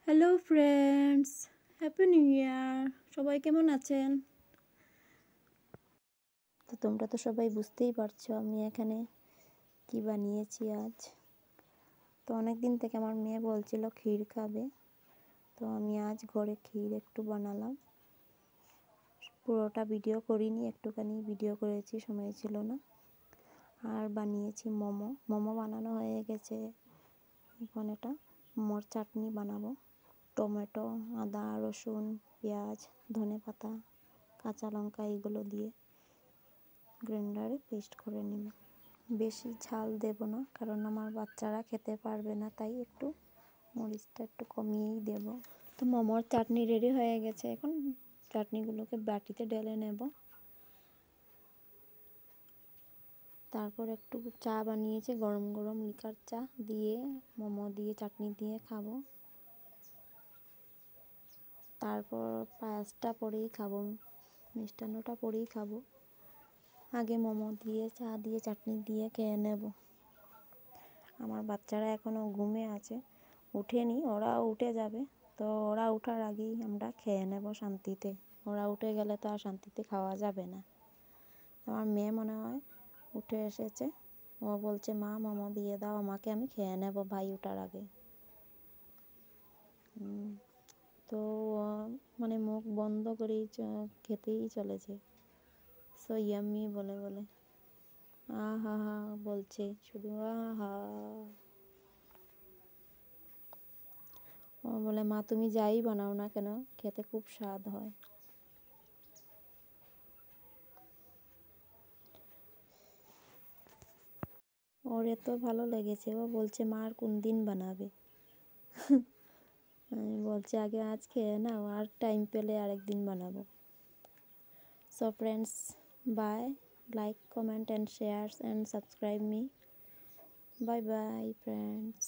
Hello friends, happy new year. সবাই কেমন আছেন? তো তোমরা তো সবাই বুঝতেই পারছো আমি এখানে কি বানিয়েছি আজ। তো অনেক দিন থেকে আমার মেয়ে বলছিল ক্ষীর খাবে, তো আমি আজ ঘরে ক্ষীর একটু বানালাম। পুরোটা ভিডিও করিনি, একটুখানি ভিডিও করেছি, সময় ছিল না। আর বানিয়েছি মোমো বানানো হয়ে গেছে। এখন এটা মোমোর চাটনি বানাবো। টমেটো, আদা, রসুন, পেঁয়াজ, ধনেপাতা, কাঁচা লঙ্কা এগুলো দিয়ে গ্রাইন্ডারে পেস্ট করে নেব। বেশি ঝাল দেব না, কারণ আমার বাচ্চারা খেতে পারবে না, তাই একটু মরিচটা একটু কমিয়েই দেব। তো মোমোর চাটনি রেডি হয়ে গেছে। এখন চাটনিগুলোকে বাটিতে ঢেলে নেব। তারপর একটু চা বানিয়েছে, গরম গরম লিকার চা দিয়ে মোমো দিয়ে চাটনি দিয়ে খাবো। তারপর পায়েসটা পরেই খাবো, মিষ্টান্নটা পরেই খাবো। আগে মোমো দিয়ে চা দিয়ে চাটনি দিয়ে খেয়ে নেব। আমার বাচ্চারা এখনও ঘুমে আছে, উঠেনি, ওরাও উঠে যাবে। তো ওরা ওঠার আগেই আমরা খেয়ে নেব শান্তিতে। ওরা উঠে গেলে তো আর শান্তিতে খাওয়া যাবে না। আমার মেয়ে মনে হয় উঠে এসেছে, ও বলছে মা মোমো দিয়ে দাও আমাকে, আমি খেয়ে নেব ভাই ওঠার আগে। তো মানে মুখ বন্ধ করেই খেতেই চলেছে, সো ইয়াম্মি বলে বলে আহা হা বলছে, শুধু আহা। ও বলে মা তুমি যাই বানাও না কেন, খেতে খুব স্বাদ হয়। ওর এত ভালো লেগেছে, ও বলছে মা আর কোন দিন বানাবে। আমি বলছি আগে আজ খেয়ে নাও, আর টাইম পেলে আরেকদিন বানাবো। So friends, bye. Like, comment and share and subscribe me. Bye bye friends.